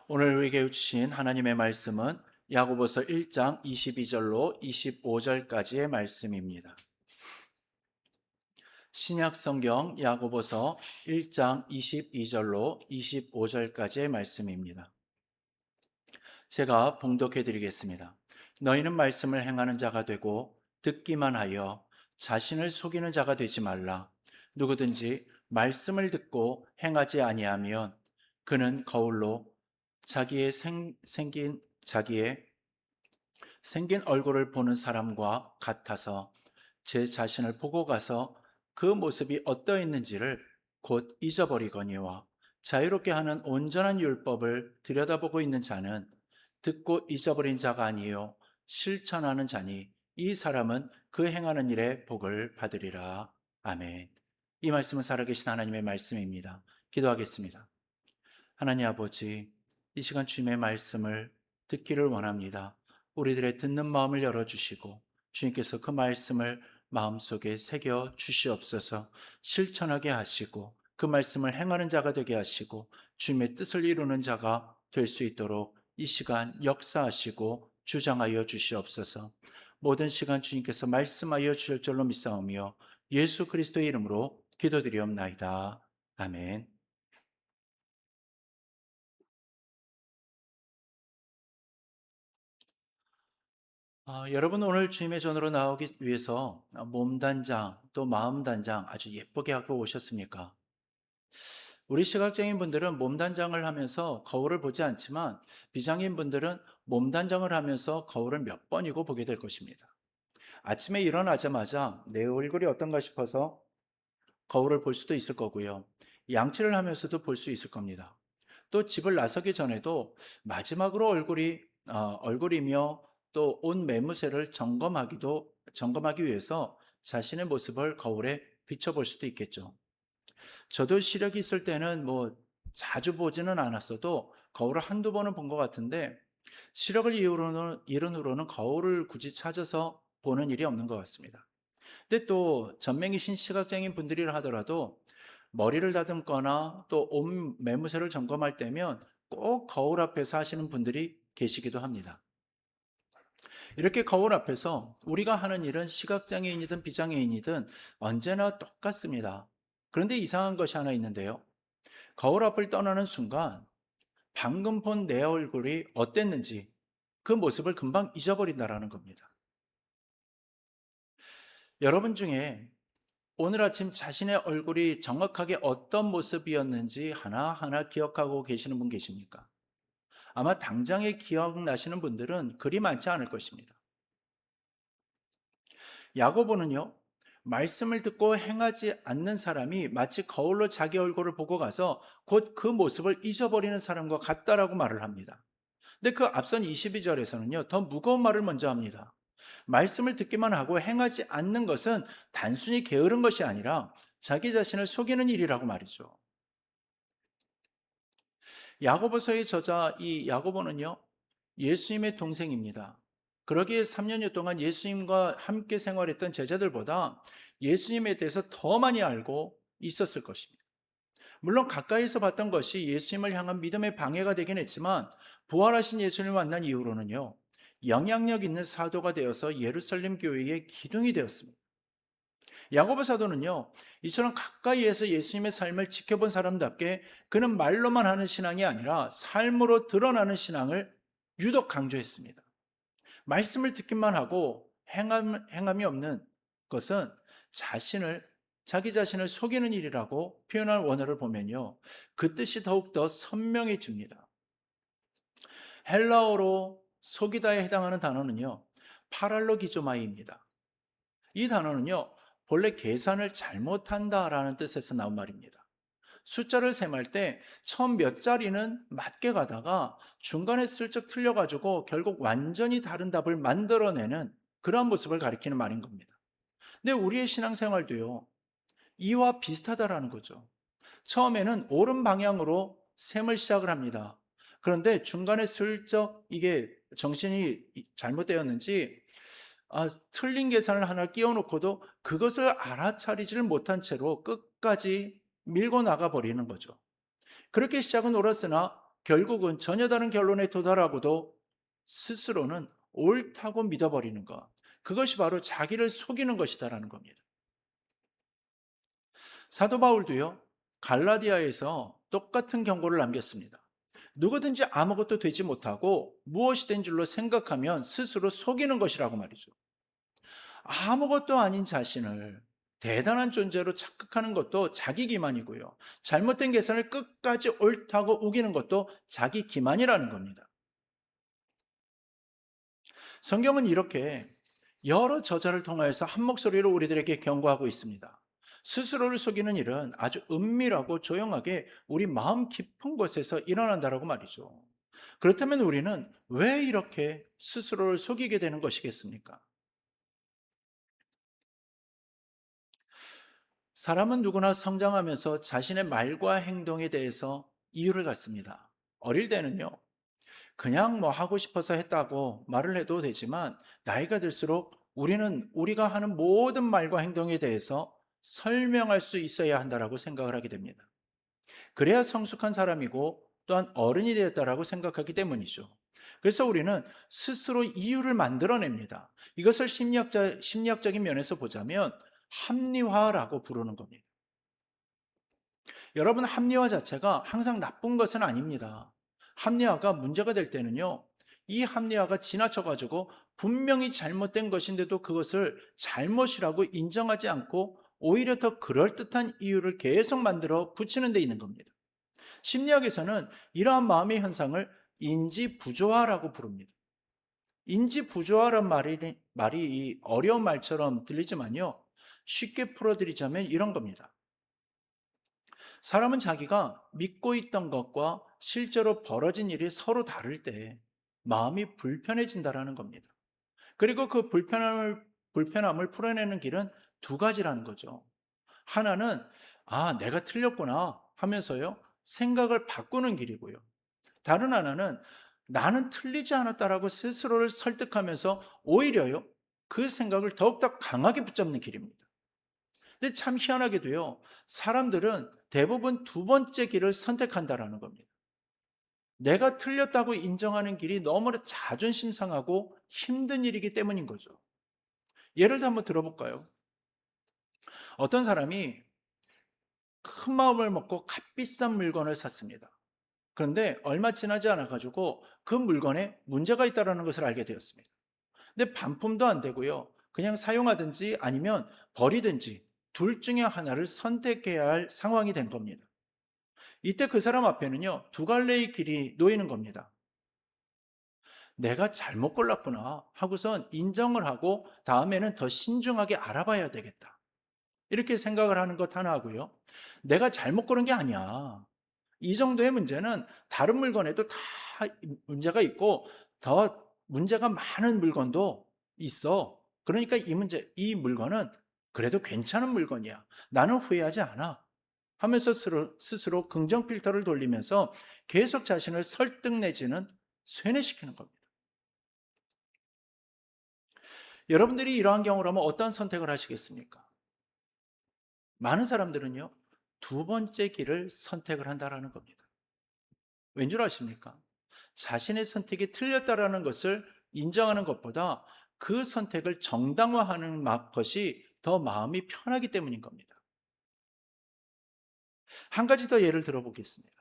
오늘 우리에게 주신 하나님의 말씀은 야고보서 1장 22절로 25절까지의 말씀입니다. 신약 성경 야고보서 1장 22절로 25절까지의 말씀입니다. 제가 봉독해 드리겠습니다. 너희는 말씀을 행하는 자가 되고 듣기만 하여 자신을 속이는 자가 되지 말라. 누구든지 말씀을 듣고 행하지 아니하면 그는 거울로 자기의 생긴 얼굴을 보는 사람과 같아서 제 자신을 보고 가서 그 모습이 어떠했는지를 곧 잊어버리거니와 자유롭게 하는 온전한 율법을 들여다보고 있는 자는 듣고 잊어버린 자가 아니요 실천하는 자니 이 사람은 그 행하는 일에 복을 받으리라. 아멘. 이 말씀은 살아계신 하나님의 말씀입니다. 기도하겠습니다. 하나님 아버지, 이 시간 주님의 말씀을 듣기를 원합니다. 우리들의 듣는 마음을 열어주시고 주님께서 그 말씀을 마음속에 새겨 주시옵소서. 실천하게 하시고 그 말씀을 행하는 자가 되게 하시고 주님의 뜻을 이루는 자가 될 수 있도록 이 시간 역사하시고 주장하여 주시옵소서. 모든 시간 주님께서 말씀하여 주실 줄로 믿사오며 예수 그리스도의 이름으로 기도드리옵나이다. 아멘. 여러분, 오늘 주님의 전으로 나오기 위해서 몸단장 또 마음단장 아주 예쁘게 하고 오셨습니까? 우리 시각장애인 분들은 몸단장을 하면서 거울을 보지 않지만 비장애인 분들은 몸단장을 하면서 거울을 몇 번이고 보게 될 것입니다. 아침에 일어나자마자 내 얼굴이 어떤가 싶어서 거울을 볼 수도 있을 거고요. 양치를 하면서도 볼 수 있을 겁니다. 또 집을 나서기 전에도 마지막으로 얼굴이며 또 옷 매무새를 점검하기 위해서 자신의 모습을 거울에 비춰볼 수도 있겠죠. 저도 시력이 있을 때는 자주 보지는 않았어도 거울을 한두 번은 본 것 같은데 시력을 잃은 후로는 거울을 굳이 찾아서 보는 일이 없는 것 같습니다. 근데 또 전맹이신 시각장애인 분들이라 하더라도 머리를 다듬거나 또 옷 매무새를 점검할 때면 꼭 거울 앞에서 하시는 분들이 계시기도 합니다. 이렇게 거울 앞에서 우리가 하는 일은 시각장애인이든 비장애인이든 언제나 똑같습니다. 그런데 이상한 것이 하나 있는데요. 거울 앞을 떠나는 순간 방금 본 내 얼굴이 어땠는지 그 모습을 금방 잊어버린다라는 겁니다. 여러분 중에 오늘 아침 자신의 얼굴이 정확하게 어떤 모습이었는지 하나하나 기억하고 계시는 분 계십니까? 아마 당장에 기억나시는 분들은 그리 많지 않을 것입니다. 야고보는요, 말씀을 듣고 행하지 않는 사람이 마치 거울로 자기 얼굴을 보고 가서 곧 그 모습을 잊어버리는 사람과 같다라고 말을 합니다. 근데 그 앞선 22절에서는요, 더 무거운 말을 먼저 합니다. 말씀을 듣기만 하고 행하지 않는 것은 단순히 게으른 것이 아니라 자기 자신을 속이는 일이라고 말이죠. 야고보서의 저자 이 야고보는요, 예수님의 동생입니다. 그러기에 3년여 동안 예수님과 함께 생활했던 제자들보다 예수님에 대해서 더 많이 알고 있었을 것입니다. 물론 가까이서 봤던 것이 예수님을 향한 믿음의 방해가 되긴 했지만 부활하신 예수님을 만난 이후로는요, 영향력 있는 사도가 되어서 예루살렘 교회의 기둥이 되었습니다. 야고보 사도는요, 이처럼 가까이에서 예수님의 삶을 지켜본 사람답게 그는 말로만 하는 신앙이 아니라 삶으로 드러나는 신앙을 유독 강조했습니다. 말씀을 듣기만 하고 행함이 없는 것은 자기 자신을 속이는 일이라고 표현한 원어를 보면요, 그 뜻이 더욱더 선명해집니다. 헬라어로 속이다에 해당하는 단어는요, 파랄로기조마이입니다. 이 단어는요, 본래 계산을 잘못한다라는 뜻에서 나온 말입니다. 숫자를 셈할 때 처음 몇 자리는 맞게 가다가 중간에 슬쩍 틀려가지고 결국 완전히 다른 답을 만들어내는 그러한 모습을 가리키는 말인 겁니다. 근데 우리의 신앙생활도요, 이와 비슷하다라는 거죠. 처음에는 옳은 방향으로 셈을 시작을 합니다. 그런데 중간에 슬쩍 이게 정신이 잘못되었는지 틀린 계산을 하나 끼워놓고도 그것을 알아차리지를 못한 채로 끝까지 밀고 나가 버리는 거죠. 그렇게 시작은 옳았으나 결국은 전혀 다른 결론에 도달하고도 스스로는 옳다고 믿어버리는 것. 그것이 바로 자기를 속이는 것이다라는 겁니다. 사도 바울도요, 갈라디아에서 똑같은 경고를 남겼습니다. 누구든지 아무것도 되지 못하고 무엇이 된 줄로 생각하면 스스로 속이는 것이라고 말이죠. 아무것도 아닌 자신을 대단한 존재로 착각하는 것도 자기 기만이고요. 잘못된 계산을 끝까지 옳다고 우기는 것도 자기 기만이라는 겁니다. 성경은 이렇게 여러 저자를 통하여서 한 목소리로 우리들에게 경고하고 있습니다. 스스로를 속이는 일은 아주 은밀하고 조용하게 우리 마음 깊은 곳에서 일어난다라고 말이죠. 그렇다면 우리는 왜 이렇게 스스로를 속이게 되는 것이겠습니까? 사람은 누구나 성장하면서 자신의 말과 행동에 대해서 이유를 갖습니다. 어릴 때는요, 그냥 뭐 하고 싶어서 했다고 말을 해도 되지만, 나이가 들수록 우리는 우리가 하는 모든 말과 행동에 대해서 설명할 수 있어야 한다라고 생각을 하게 됩니다. 그래야 성숙한 사람이고 또한 어른이 되었다라고 생각하기 때문이죠. 그래서 우리는 스스로 이유를 만들어냅니다. 이것을 심리학적인 면에서 보자면 합리화라고 부르는 겁니다. 여러분, 합리화 자체가 항상 나쁜 것은 아닙니다. 합리화가 문제가 될 때는요, 이 합리화가 지나쳐가지고 분명히 잘못된 것인데도 그것을 잘못이라고 인정하지 않고 오히려 더 그럴듯한 이유를 계속 만들어 붙이는 데 있는 겁니다. 심리학에서는 이러한 마음의 현상을 인지부조화라고 부릅니다. 인지부조화란 말이 어려운 말처럼 들리지만요, 쉽게 풀어드리자면 이런 겁니다. 사람은 자기가 믿고 있던 것과 실제로 벌어진 일이 서로 다를 때 마음이 불편해진다라는 겁니다. 그리고 그 불편함을 풀어내는 길은 두 가지라는 거죠. 하나는, 아, 내가 틀렸구나 하면서요, 생각을 바꾸는 길이고요. 다른 하나는, 나는 틀리지 않았다라고 스스로를 설득하면서 오히려요, 그 생각을 더욱더 강하게 붙잡는 길입니다. 근데 참 희한하게도요, 사람들은 대부분 두 번째 길을 선택한다라는 겁니다. 내가 틀렸다고 인정하는 길이 너무나 자존심 상하고 힘든 일이기 때문인 거죠. 예를 들어 한번 들어볼까요? 어떤 사람이 큰 마음을 먹고 값비싼 물건을 샀습니다. 그런데 얼마 지나지 않아 가지고 그 물건에 문제가 있다는 것을 알게 되었습니다. 근데 반품도 안 되고요, 그냥 사용하든지 아니면 버리든지 둘 중에 하나를 선택해야 할 상황이 된 겁니다. 이때 그 사람 앞에는요, 두 갈래의 길이 놓이는 겁니다. 내가 잘못 골랐구나 하고선 인정을 하고 다음에는 더 신중하게 알아봐야 되겠다, 이렇게 생각을 하는 것 하나 하고요, 내가 잘못 고른 게 아니야, 이 정도의 문제는 다른 물건에도 다 문제가 있고 더 문제가 많은 물건도 있어. 그러니까 이 물건은 그래도 괜찮은 물건이야, 나는 후회하지 않아 하면서 스스로 긍정 필터를 돌리면서 계속 자신을 설득 내지는 쇠뇌시키는 겁니다. 여러분들이 이러한 경우라면 어떤 선택을 하시겠습니까? 많은 사람들은요, 두 번째 길을 선택을 한다라는 겁니다. 왠 줄 아십니까? 자신의 선택이 틀렸다라는 것을 인정하는 것보다 그 선택을 정당화하는 것이 더 마음이 편하기 때문인 겁니다. 한 가지 더 예를 들어보겠습니다.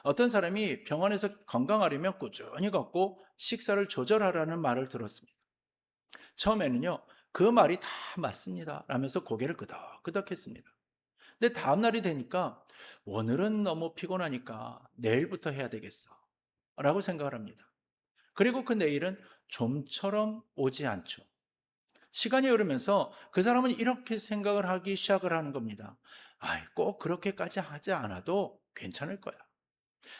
어떤 사람이 병원에서 건강하려면 꾸준히 걷고 식사를 조절하라는 말을 들었습니다. 처음에는요, 그 말이 다 맞습니다 라면서 고개를 끄덕끄덕 했습니다. 근데 다음날이 되니까 오늘은 너무 피곤하니까 내일부터 해야 되겠어 라고 생각을 합니다. 그리고 그 내일은 좀처럼 오지 않죠. 시간이 흐르면서 그 사람은 이렇게 생각을 하기 시작을 하는 겁니다. 꼭 그렇게까지 하지 않아도 괜찮을 거야.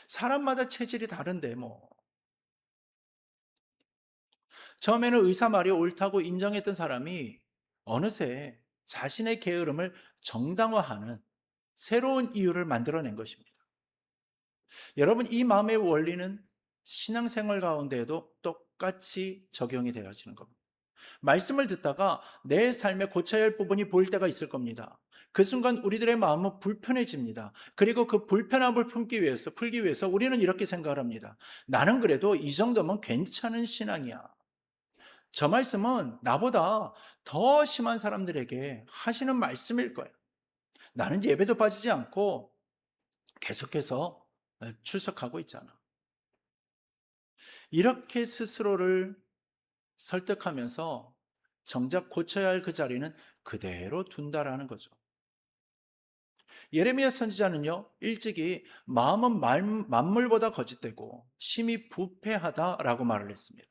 사람마다 체질이 다른데 뭐. 처음에는 의사 말이 옳다고 인정했던 사람이 어느새 자신의 게으름을 정당화하는 새로운 이유를 만들어낸 것입니다. 여러분, 이 마음의 원리는 신앙생활 가운데에도 똑같이 적용이 되어지는 겁니다. 말씀을 듣다가 내 삶에 고쳐야 할 부분이 보일 때가 있을 겁니다. 그 순간 우리들의 마음은 불편해집니다. 그리고 그 불편함을 풀기 위해서 우리는 이렇게 생각을 합니다. 나는 그래도 이 정도면 괜찮은 신앙이야. 저 말씀은 나보다 더 심한 사람들에게 하시는 말씀일 거야. 나는 예배도 빠지지 않고 계속해서 출석하고 있잖아. 이렇게 스스로를 설득하면서 정작 고쳐야 할 그 자리는 그대로 둔다라는 거죠. 예레미야 선지자는요, 일찍이 마음은 만물보다 거짓되고 심히 부패하다라고 말을 했습니다.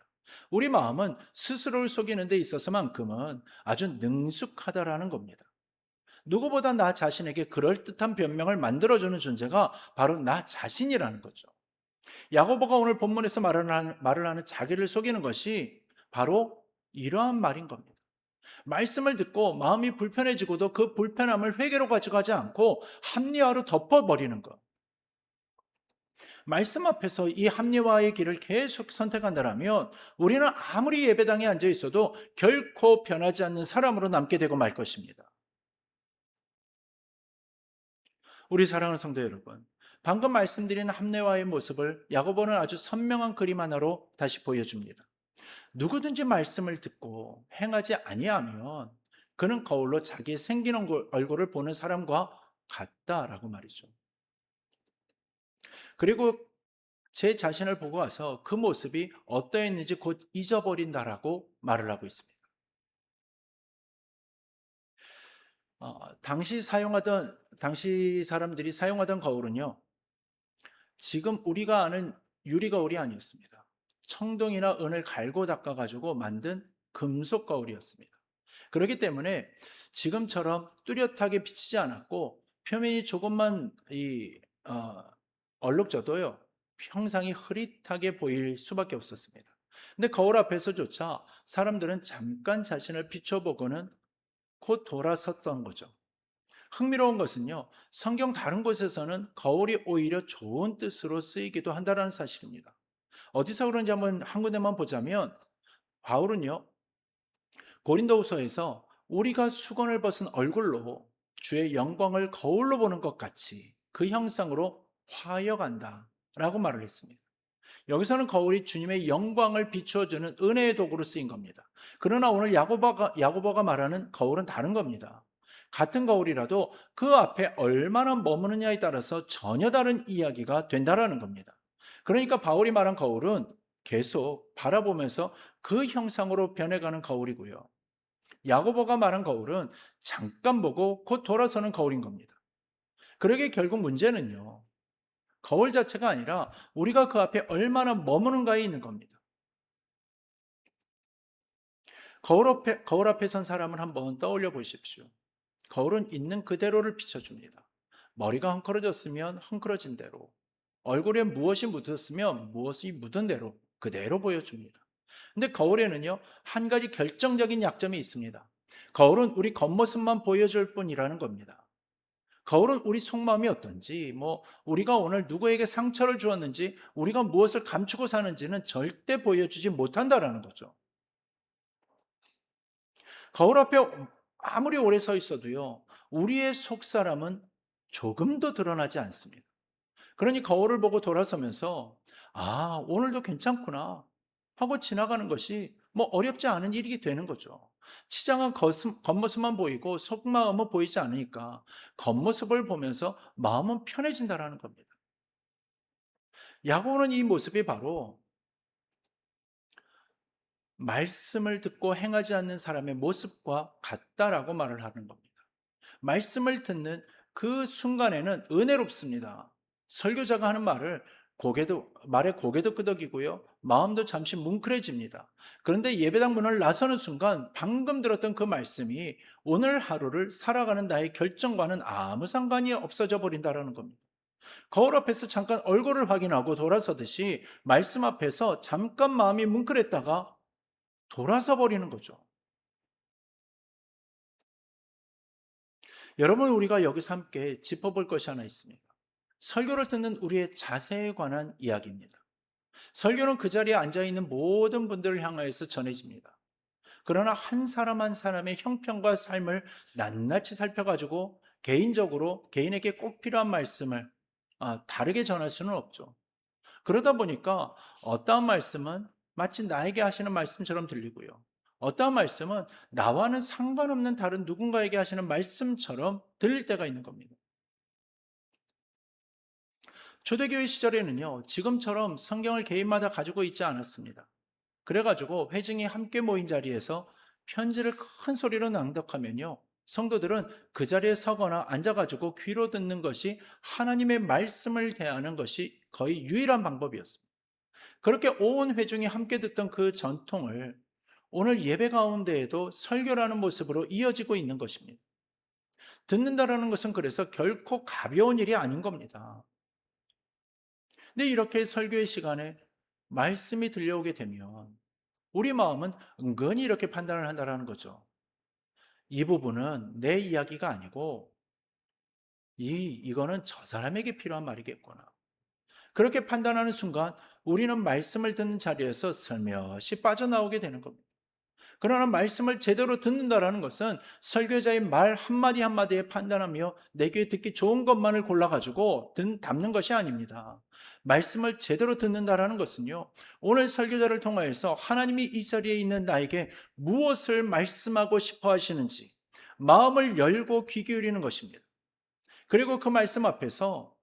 우리 마음은 스스로를 속이는 데 있어서만큼은 아주 능숙하다라는 겁니다. 누구보다 나 자신에게 그럴듯한 변명을 만들어주는 존재가 바로 나 자신이라는 거죠. 야고보가 오늘 본문에서 말을 하는 자기를 속이는 것이 바로 이러한 말인 겁니다. 말씀을 듣고 마음이 불편해지고도 그 불편함을 회개로 가져가지 않고 합리화로 덮어버리는 것. 말씀 앞에서 이 합리화의 길을 계속 선택한다면 우리는 아무리 예배당에 앉아 있어도 결코 변하지 않는 사람으로 남게 되고 말 것입니다. 우리 사랑하는 성도 여러분, 방금 말씀드린 합리화의 모습을 야고보는 아주 선명한 그림 하나로 다시 보여줍니다. 누구든지 말씀을 듣고 행하지 아니하면 그는 거울로 자기 생긴 얼굴을 보는 사람과 같다라고 말이죠. 그리고 제 자신을 보고 와서 그 모습이 어떠했는지 곧 잊어버린다라고 말을 하고 있습니다. 당시 사람들이 사용하던 거울은요, 지금 우리가 아는 유리 거울이 아니었습니다. 청동이나 은을 갈고 닦아가지고 만든 금속 거울이었습니다. 그렇기 때문에 지금처럼 뚜렷하게 비치지 않았고 표면이 조금만 얼룩져도요, 형상이 흐릿하게 보일 수밖에 없었습니다. 근데 거울 앞에서조차 사람들은 잠깐 자신을 비춰보고는 곧 돌아섰던 거죠. 흥미로운 것은요, 성경 다른 곳에서는 거울이 오히려 좋은 뜻으로 쓰이기도 한다는 사실입니다. 어디서 그런지 한번 한 군데만 보자면, 바울은요, 고린도후서에서 우리가 수건을 벗은 얼굴로 주의 영광을 거울로 보는 것 같이 그 형상으로 화여간다 라고 말을 했습니다. 여기서는 거울이 주님의 영광을 비추어주는 은혜의 도구로 쓰인 겁니다. 그러나 오늘 야고보가 말하는 거울은 다른 겁니다. 같은 거울이라도 그 앞에 얼마나 머무느냐에 따라서 전혀 다른 이야기가 된다라는 겁니다. 그러니까 바울이 말한 거울은 계속 바라보면서 그 형상으로 변해가는 거울이고요. 야고보가 말한 거울은 잠깐 보고 곧 돌아서는 거울인 겁니다. 그러게 결국 문제는요, 거울 자체가 아니라 우리가 그 앞에 얼마나 머무는가에 있는 겁니다. 거울 앞에 선 사람을 한번 떠올려 보십시오. 거울은 있는 그대로를 비춰줍니다. 머리가 헝클어졌으면 헝클어진 대로, 얼굴에 무엇이 묻었으면 무엇이 묻은 대로 그대로 보여줍니다. 근데 거울에는요, 한 가지 결정적인 약점이 있습니다. 거울은 우리 겉모습만 보여줄 뿐이라는 겁니다. 거울은 우리 속마음이 어떤지, 우리가 오늘 누구에게 상처를 주었는지, 우리가 무엇을 감추고 사는지는 절대 보여주지 못한다라는 거죠. 거울 앞에 아무리 오래 서 있어도요, 우리의 속 사람은 조금도 드러나지 않습니다. 그러니 거울을 보고 돌아서면서, 아, 오늘도 괜찮구나 하고 지나가는 것이 어렵지 않은 일이 되는 거죠. 치장한 겉모습만 보이고 속마음은 보이지 않으니까 겉모습을 보면서 마음은 편해진다라는 겁니다. 야고보는 이 모습이 바로 말씀을 듣고 행하지 않는 사람의 모습과 같다라고 말을 하는 겁니다. 말씀을 듣는 그 순간에는 은혜롭습니다. 설교자가 하는 말에 고개도 끄덕이고요, 마음도 잠시 뭉클해집니다. 그런데 예배당 문을 나서는 순간 방금 들었던 그 말씀이 오늘 하루를 살아가는 나의 결정과는 아무 상관이 없어져 버린다는 겁니다. 거울 앞에서 잠깐 얼굴을 확인하고 돌아서듯이 말씀 앞에서 잠깐 마음이 뭉클했다가 돌아서 버리는 거죠. 여러분, 우리가 여기서 함께 짚어볼 것이 하나 있습니다. 설교를 듣는 우리의 자세에 관한 이야기입니다. 설교는 그 자리에 앉아있는 모든 분들을 향하여서 전해집니다. 그러나 한 사람 한 사람의 형편과 삶을 낱낱이 살펴가지고 개인적으로 개인에게 꼭 필요한 말씀을 다르게 전할 수는 없죠. 그러다 보니까 어떠한 말씀은 마치 나에게 하시는 말씀처럼 들리고요. 어떠한 말씀은 나와는 상관없는 다른 누군가에게 하시는 말씀처럼 들릴 때가 있는 겁니다. 초대교회 시절에는요, 지금처럼 성경을 개인마다 가지고 있지 않았습니다. 그래가지고 회중이 함께 모인 자리에서 편지를 큰 소리로 낭독하면요, 성도들은 그 자리에 서거나 앉아가지고 귀로 듣는 것이 하나님의 말씀을 대하는 것이 거의 유일한 방법이었습니다. 그렇게 온 회중이 함께 듣던 그 전통을 오늘 예배 가운데에도 설교라는 모습으로 이어지고 있는 것입니다. 듣는다라는 것은 그래서 결코 가벼운 일이 아닌 겁니다. 근데 이렇게 설교의 시간에 말씀이 들려오게 되면 우리 마음은 은근히 이렇게 판단을 한다는 거죠. 이 부분은 내 이야기가 아니고 이거는 저 사람에게 필요한 말이겠구나. 그렇게 판단하는 순간 우리는 말씀을 듣는 자리에서 슬며시 빠져나오게 되는 겁니다. 그러나 말씀을 제대로 듣는다라는 것은 설교자의 말 한마디 한마디에 판단하며 내 귀에 듣기 좋은 것만을 골라가지고 담는 것이 아닙니다. 말씀을 제대로 듣는다라는 것은요, 오늘 설교자를 통하여서 하나님이 이 자리에 있는 나에게 무엇을 말씀하고 싶어 하시는지 마음을 열고 귀 기울이는 것입니다. 그리고 그 말씀 앞에서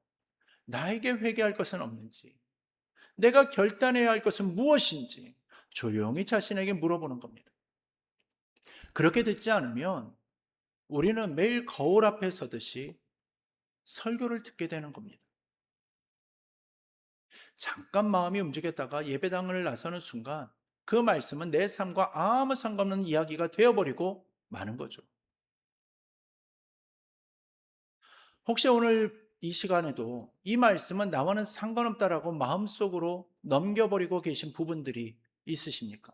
나에게 회개할 것은 없는지, 내가 결단해야 할 것은 무엇인지 조용히 자신에게 물어보는 겁니다. 그렇게 듣지 않으면 우리는 매일 거울 앞에 서듯이 설교를 듣게 되는 겁니다. 잠깐 마음이 움직였다가 예배당을 나서는 순간 그 말씀은 내 삶과 아무 상관없는 이야기가 되어버리고 마는 거죠. 혹시 오늘 이 시간에도 이 말씀은 나와는 상관없다라고 마음속으로 넘겨버리고 계신 부분들이 있으십니까?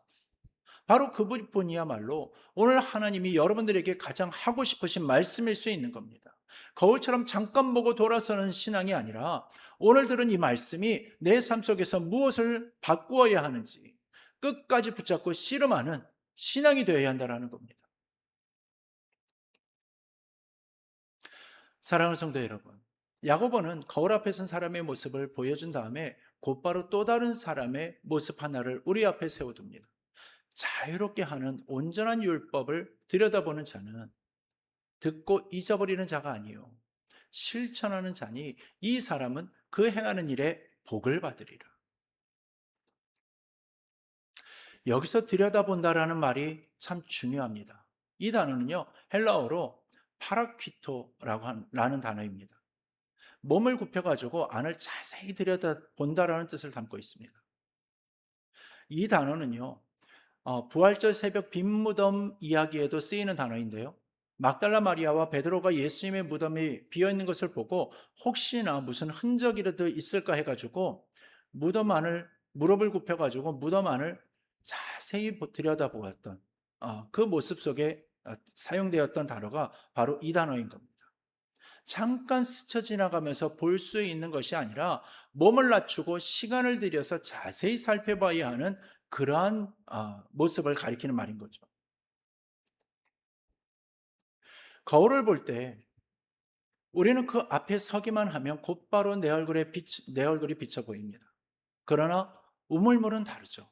바로 그 부분이야말로 오늘 하나님이 여러분들에게 가장 하고 싶으신 말씀일 수 있는 겁니다. 거울처럼 잠깐 보고 돌아서는 신앙이 아니라 오늘 들은 이 말씀이 내 삶 속에서 무엇을 바꾸어야 하는지 끝까지 붙잡고 씨름하는 신앙이 되어야 한다는 겁니다. 사랑하는 성도 여러분, 야고보는 거울 앞에 선 사람의 모습을 보여준 다음에 곧바로 또 다른 사람의 모습 하나를 우리 앞에 세워둡니다. 자유롭게 하는 온전한 율법을 들여다보는 자는 듣고 잊어버리는 자가 아니요 실천하는 자니 이 사람은 그 행하는 일에 복을 받으리라. 여기서 들여다본다라는 말이 참 중요합니다. 이 단어는요, 헬라어로 파라퀴토라는 단어입니다. 몸을 굽혀가지고 안을 자세히 들여다본다라는 뜻을 담고 있습니다. 이 단어는요, 부활절 새벽 빈 무덤 이야기에도 쓰이는 단어인데요. 막달라 마리아와 베드로가 예수님의 무덤이 비어 있는 것을 보고 혹시나 무슨 흔적이라도 있을까 해가지고 무덤 안을 무릎을 굽혀가지고 무덤 안을 자세히 들여다보았던 그 모습 속에 사용되었던 단어가 바로 이 단어인 겁니다. 잠깐 스쳐 지나가면서 볼 수 있는 것이 아니라 몸을 낮추고 시간을 들여서 자세히 살펴봐야 하는 그러한 모습을 가리키는 말인 거죠. 거울을 볼 때 우리는 그 앞에 서기만 하면 곧바로 내 얼굴이 비쳐 보입니다. 그러나 우물물은 다르죠.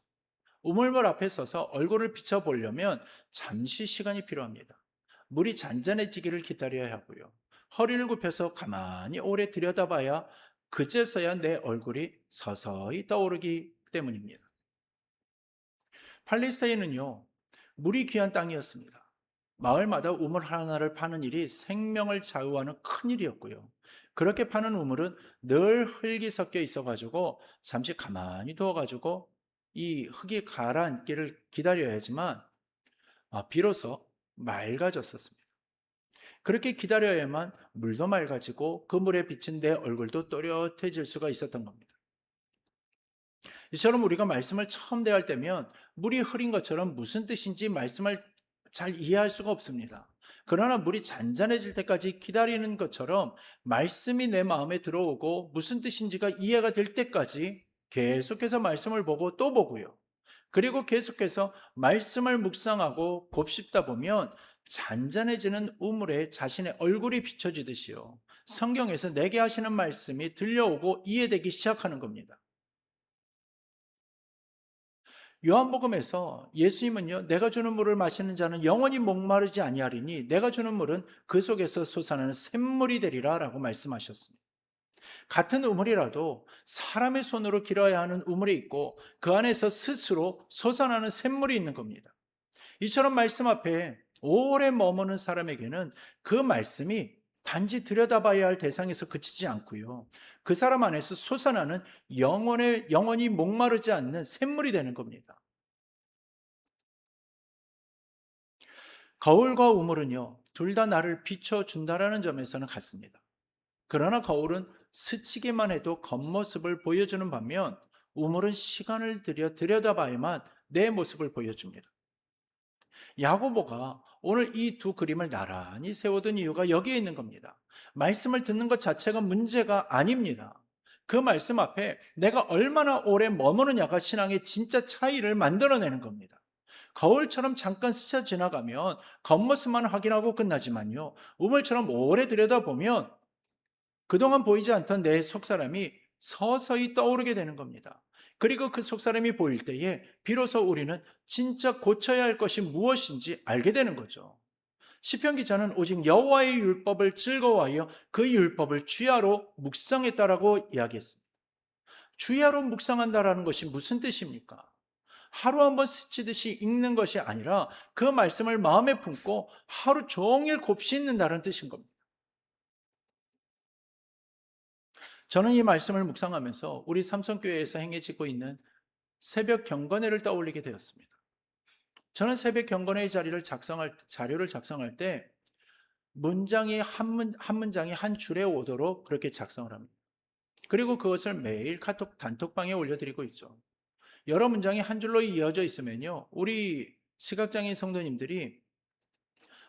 우물물 앞에 서서 얼굴을 비춰보려면 잠시 시간이 필요합니다. 물이 잔잔해지기를 기다려야 하고요. 허리를 굽혀서 가만히 오래 들여다봐야 그제서야 내 얼굴이 서서히 떠오르기 때문입니다. 팔레스타인은요, 물이 귀한 땅이었습니다. 마을마다 우물 하나를 파는 일이 생명을 좌우하는 큰 일이었고요. 그렇게 파는 우물은 늘 흙이 섞여 있어가지고 잠시 가만히 두어가지고 이 흙이 가라앉기를 기다려야지만 비로소 맑아졌었습니다. 그렇게 기다려야만 물도 맑아지고 그 물에 비친 내 얼굴도 또렷해질 수가 있었던 겁니다. 이처럼 우리가 말씀을 처음 대할 때면 물이 흐린 것처럼 무슨 뜻인지 말씀을 잘 이해할 수가 없습니다. 그러나 물이 잔잔해질 때까지 기다리는 것처럼 말씀이 내 마음에 들어오고 무슨 뜻인지가 이해가 될 때까지 계속해서 말씀을 보고 또 보고요. 그리고 계속해서 말씀을 묵상하고 곱씹다 보면 잔잔해지는 우물에 자신의 얼굴이 비춰지듯이요. 성경에서 내게 하시는 말씀이 들려오고 이해되기 시작하는 겁니다. 요한복음에서 예수님은요, 내가 주는 물을 마시는 자는 영원히 목마르지 아니하리니 내가 주는 물은 그 속에서 솟아나는 샘물이 되리라 라고 말씀하셨습니다. 같은 우물이라도 사람의 손으로 길어야 하는 우물이 있고 그 안에서 스스로 솟아나는 샘물이 있는 겁니다. 이처럼 말씀 앞에 오래 머무는 사람에게는 그 말씀이 단지 들여다봐야 할 대상에서 그치지 않고요. 그 사람 안에서 솟아나는 영원히 목마르지 않는 샘물이 되는 겁니다. 거울과 우물은요, 둘 다 나를 비춰준다라는 점에서는 같습니다. 그러나 거울은 스치기만 해도 겉모습을 보여주는 반면 우물은 시간을 들여다봐야만 내 모습을 보여줍니다. 야고보가 오늘 이 두 그림을 나란히 세워둔 이유가 여기에 있는 겁니다. 말씀을 듣는 것 자체가 문제가 아닙니다. 그 말씀 앞에 내가 얼마나 오래 머무느냐가 신앙의 진짜 차이를 만들어내는 겁니다. 거울처럼 잠깐 스쳐 지나가면 겉모습만 확인하고 끝나지만요. 우물처럼 오래 들여다보면 그동안 보이지 않던 내 속사람이 서서히 떠오르게 되는 겁니다. 그리고 그 속사람이 보일 때에 비로소 우리는 진짜 고쳐야 할 것이 무엇인지 알게 되는 거죠. 시편 기자는 오직 여호와의 율법을 즐거워하여 그 율법을 주야로 묵상했다라고 이야기했습니다. 주야로 묵상한다라는 것이 무슨 뜻입니까? 하루 한 번 스치듯이 읽는 것이 아니라 그 말씀을 마음에 품고 하루 종일 곱씹는다는 뜻인 겁니다. 저는 이 말씀을 묵상하면서 우리 삼성교회에서 행해지고 있는 새벽 경건회를 떠올리게 되었습니다. 저는 새벽 경건회의 자료를 작성할 때 문장이 한 문장이 한 줄에 오도록 그렇게 작성을 합니다. 그리고 그것을 매일 카톡 단톡방에 올려드리고 있죠. 여러 문장이 한 줄로 이어져 있으면요, 우리 시각장애인 성도님들이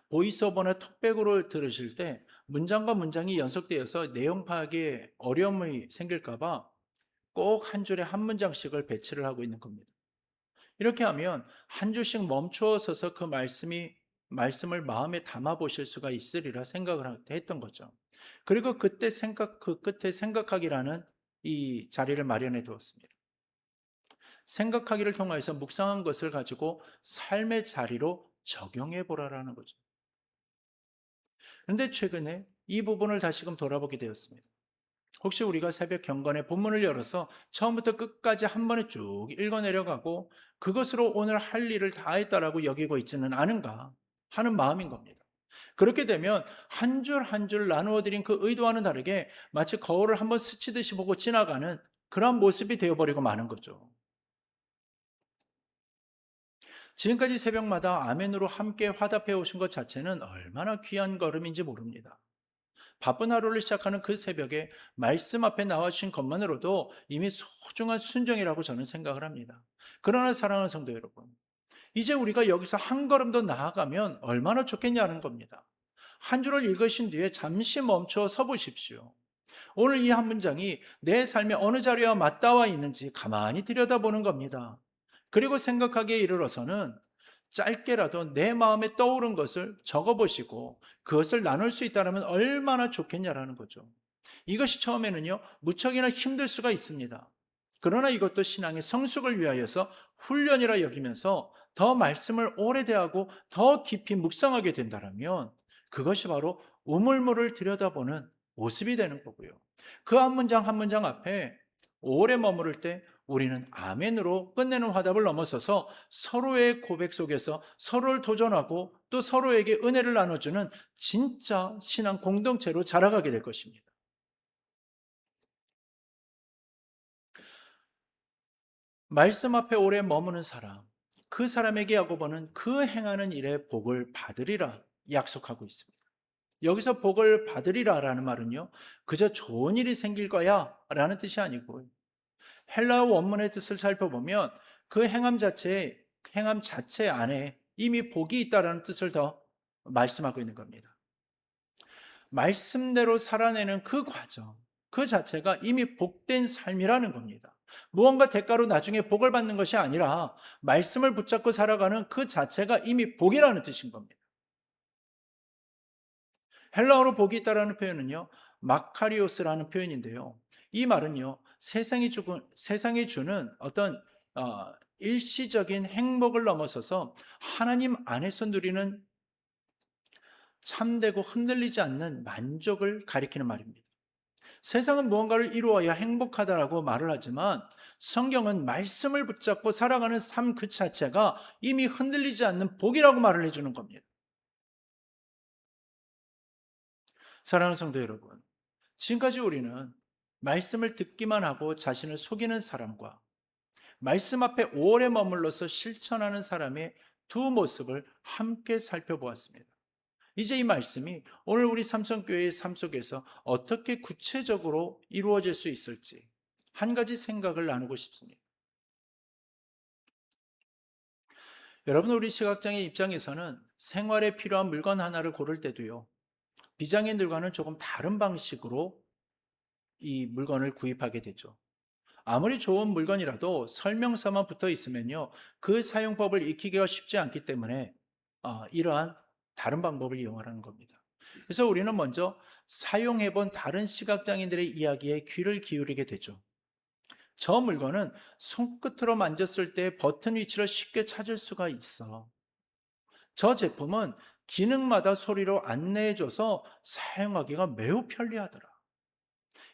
보이스오버나 톡백으로 들으실 때 문장과 문장이 연속되어서 내용 파악에 어려움이 생길까봐 꼭 한 줄에 한 문장씩을 배치를 하고 있는 겁니다. 이렇게 하면 한 줄씩 멈추어 서서 그 말씀을 마음에 담아 보실 수가 있으리라 생각을 했던 거죠. 그리고 그 끝에 생각하기라는 이 자리를 마련해 두었습니다. 생각하기를 통해서 묵상한 것을 가지고 삶의 자리로 적용해 보라라는 거죠. 그런데 최근에 이 부분을 다시금 돌아보게 되었습니다. 혹시 우리가 새벽 경건의 본문을 열어서 처음부터 끝까지 한 번에 쭉 읽어 내려가고 그것으로 오늘 할 일을 다 했다라고 여기고 있지는 않은가 하는 마음인 겁니다. 그렇게 되면 한 줄 한 줄 나누어 드린 그 의도와는 다르게 마치 거울을 한번 스치듯이 보고 지나가는 그런 모습이 되어버리고 마는 거죠. 지금까지 새벽마다 아멘으로 함께 화답해 오신 것 자체는 얼마나 귀한 걸음인지 모릅니다. 바쁜 하루를 시작하는 그 새벽에 말씀 앞에 나와주신 것만으로도 이미 소중한 순정이라고 저는 생각을 합니다. 그러나 사랑하는 성도 여러분, 이제 우리가 여기서 한 걸음 더 나아가면 얼마나 좋겠냐는 겁니다. 한 줄을 읽으신 뒤에 잠시 멈춰 서 보십시오. 오늘 이 한 문장이 내 삶의 어느 자리와 맞닿아 있는지 가만히 들여다보는 겁니다. 그리고 생각하기에 이르러서는 짧게라도 내 마음에 떠오른 것을 적어보시고 그것을 나눌 수 있다면 얼마나 좋겠냐라는 거죠. 이것이 처음에는요, 무척이나 힘들 수가 있습니다. 그러나 이것도 신앙의 성숙을 위하여서 훈련이라 여기면서 더 말씀을 오래 대하고 더 깊이 묵상하게 된다면 그것이 바로 우물물을 들여다보는 모습이 되는 거고요. 그 한 문장 한 문장 앞에 오래 머무를 때 우리는 아멘으로 끝내는 화답을 넘어서서 서로의 고백 속에서 서로를 도전하고 또 서로에게 은혜를 나눠주는 진짜 신앙 공동체로 자라가게 될 것입니다. 말씀 앞에 오래 머무는 사람, 그 사람에게 야고보는 그 행하는 일에 복을 받으리라 약속하고 있습니다. 여기서 복을 받으리라라는 말은요, 그저 좋은 일이 생길 거야 라는 뜻이 아니고 헬라어 원문의 뜻을 살펴보면 그 행함 자체 안에 이미 복이 있다라는 뜻을 더 말씀하고 있는 겁니다. 말씀대로 살아내는 그 과정, 그 자체가 이미 복된 삶이라는 겁니다. 무언가 대가로 나중에 복을 받는 것이 아니라 말씀을 붙잡고 살아가는 그 자체가 이미 복이라는 뜻인 겁니다. 헬라어로 복이 있다라는 표현은요, 마카리오스라는 표현인데요. 이 말은요, 세상이 주는 어떤 일시적인 행복을 넘어서서 하나님 안에서 누리는 참되고 흔들리지 않는 만족을 가리키는 말입니다. 세상은 무언가를 이루어야 행복하다라고 말을 하지만 성경은 말씀을 붙잡고 살아가는 삶 그 자체가 이미 흔들리지 않는 복이라고 말을 해주는 겁니다. 사랑하는 성도 여러분, 지금까지 우리는 말씀을 듣기만 하고 자신을 속이는 사람과 말씀 앞에 오래 머물러서 실천하는 사람의 두 모습을 함께 살펴보았습니다. 이제 이 말씀이 오늘 우리 삼성교회의 삶 속에서 어떻게 구체적으로 이루어질 수 있을지 한 가지 생각을 나누고 싶습니다. 여러분, 우리 시각장애 입장에서는 생활에 필요한 물건 하나를 고를 때도요, 비장애인들과는 조금 다른 방식으로 이 물건을 구입하게 되죠. 아무리 좋은 물건이라도 설명서만 붙어 있으면요, 그 사용법을 익히기가 쉽지 않기 때문에 이러한 다른 방법을 이용하는 겁니다. 그래서 우리는 먼저 사용해본 다른 시각장애인들의 이야기에 귀를 기울이게 되죠. 저 물건은 손끝으로 만졌을 때 버튼 위치를 쉽게 찾을 수가 있어. 저 제품은 기능마다 소리로 안내해줘서 사용하기가 매우 편리하더라.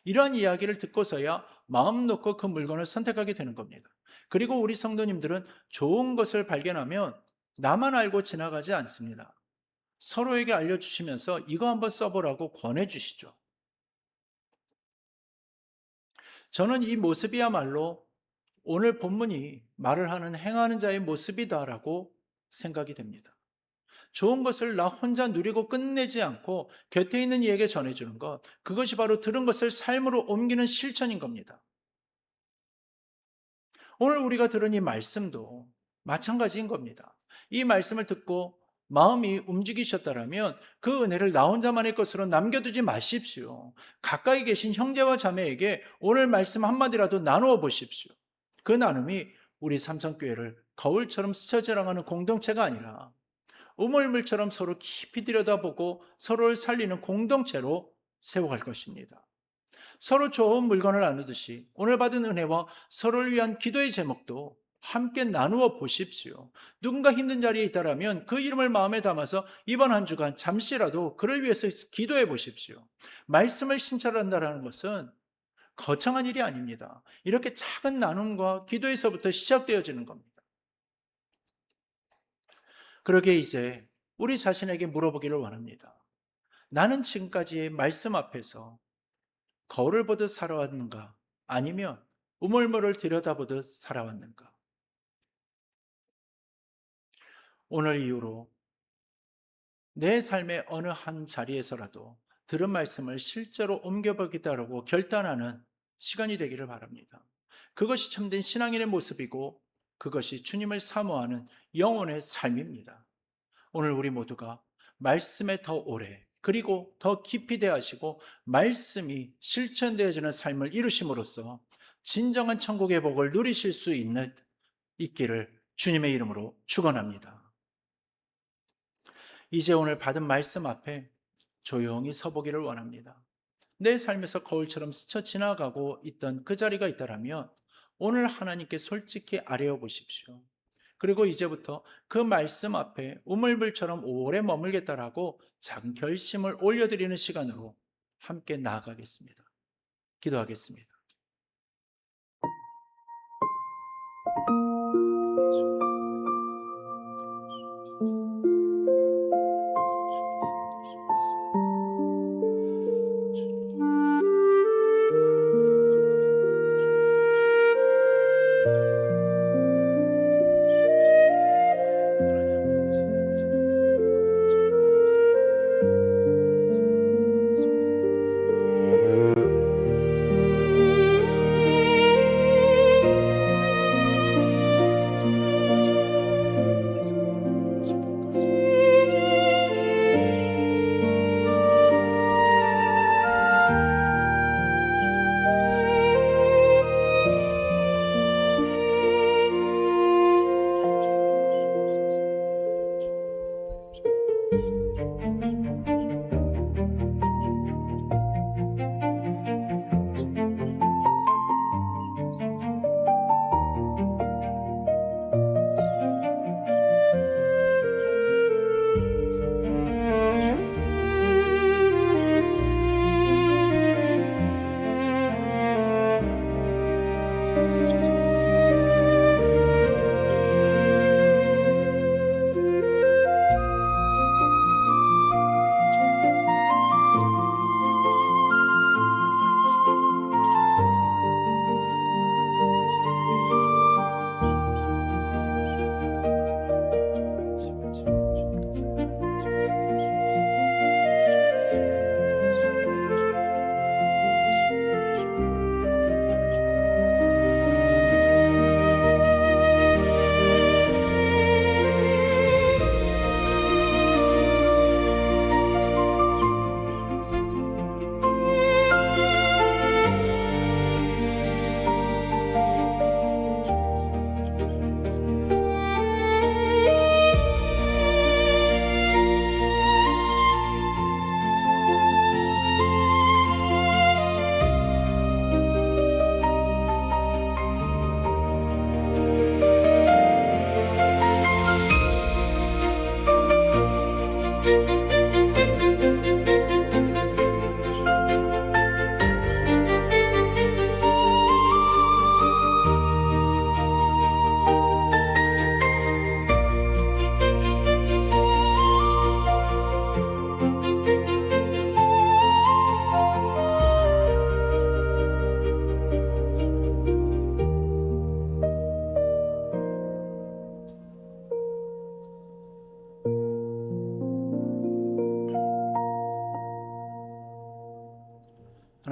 이러한 이야기를 듣고서야 마음 놓고 그 물건을 선택하게 되는 겁니다. 그리고 우리 성도님들은 좋은 것을 발견하면 나만 알고 지나가지 않습니다. 서로에게 알려주시면서 이거 한번 써보라고 권해주시죠. 저는 이 모습이야말로 오늘 본문이 말을 하는 행하는 자의 모습이다라고 생각이 됩니다. 좋은 것을 나 혼자 누리고 끝내지 않고 곁에 있는 이에게 전해주는 것, 그것이 바로 들은 것을 삶으로 옮기는 실천인 겁니다. 오늘 우리가 들은 이 말씀도 마찬가지인 겁니다. 이 말씀을 듣고 마음이 움직이셨다라면 그 은혜를 나 혼자만의 것으로 남겨두지 마십시오. 가까이 계신 형제와 자매에게 오늘 말씀 한마디라도 나누어 보십시오. 그 나눔이 우리 삼성교회를 거울처럼 스쳐 지나가는 공동체가 아니라 우물물처럼 서로 깊이 들여다보고 서로를 살리는 공동체로 세워갈 것입니다. 서로 좋은 물건을 나누듯이 오늘 받은 은혜와 서로를 위한 기도의 제목도 함께 나누어 보십시오. 누군가 힘든 자리에 있다라면 그 이름을 마음에 담아서 이번 한 주간 잠시라도 그를 위해서 기도해 보십시오. 말씀을 신철한다는 것은 거창한 일이 아닙니다. 이렇게 작은 나눔과 기도에서부터 시작되어지는 겁니다. 그러게 이제 우리 자신에게 물어보기를 원합니다. 나는 지금까지의 말씀 앞에서 거울을 보듯 살아왔는가? 아니면 우물물을 들여다보듯 살아왔는가? 오늘 이후로 내 삶의 어느 한 자리에서라도 들은 말씀을 실제로 옮겨보겠다고 결단하는 시간이 되기를 바랍니다. 그것이 참된 신앙인의 모습이고 그것이 주님을 사모하는 영혼의 삶입니다. 오늘 우리 모두가 말씀에 더 오래 그리고 더 깊이 대하시고 말씀이 실천되어지는 삶을 이루심으로써 진정한 천국의 복을 누리실 수 있기를 주님의 이름으로 축원합니다. 이제 오늘 받은 말씀 앞에 조용히 서보기를 원합니다. 내 삶에서 거울처럼 스쳐 지나가고 있던 그 자리가 있다면 오늘 하나님께 솔직히 아뢰어 보십시오. 그리고 이제부터 그 말씀 앞에 우물물처럼 오래 머물겠다라고 작은 결심을 올려드리는 시간으로 함께 나아가겠습니다. 기도하겠습니다.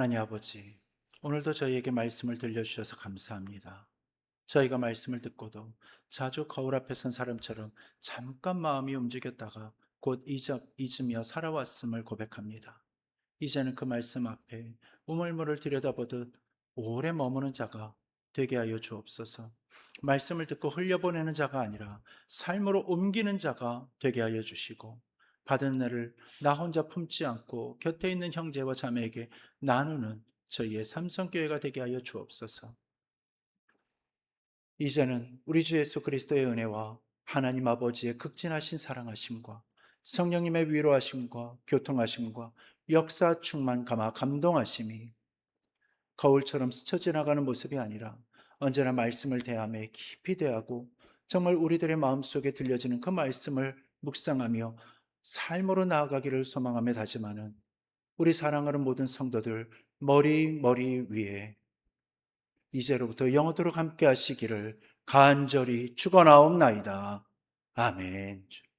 하나님 아버지, 오늘도 저희에게 말씀을 들려주셔서 감사합니다. 저희가 말씀을 듣고도 자주 거울 앞에 선 사람처럼 잠깐 마음이 움직였다가 곧 잊으며 살아왔음을 고백합니다. 이제는 그 말씀 앞에 우물물을 들여다보듯 오래 머무는 자가 되게 하여 주옵소서. 말씀을 듣고 흘려보내는 자가 아니라 삶으로 옮기는 자가 되게 하여 주시고, 받은 은혜를 나 혼자 품지 않고 곁에 있는 형제와 자매에게 나누는 저희의 삼성교회가 되게 하여 주옵소서. 이제는 우리 주 예수 그리스도의 은혜와 하나님 아버지의 극진하신 사랑하심과 성령님의 위로하심과 교통하심과 역사 충만 감화 감동하심이 거울처럼 스쳐 지나가는 모습이 아니라 언제나 말씀을 대함에 깊이 대하고 정말 우리들의 마음속에 들려지는 그 말씀을 묵상하며 삶으로 나아가기를 소망하며 다짐하는 우리 사랑하는 모든 성도들 머리 위에 이제로부터 영원토록 함께 하시기를 간절히 축원하옵나이다. 아멘.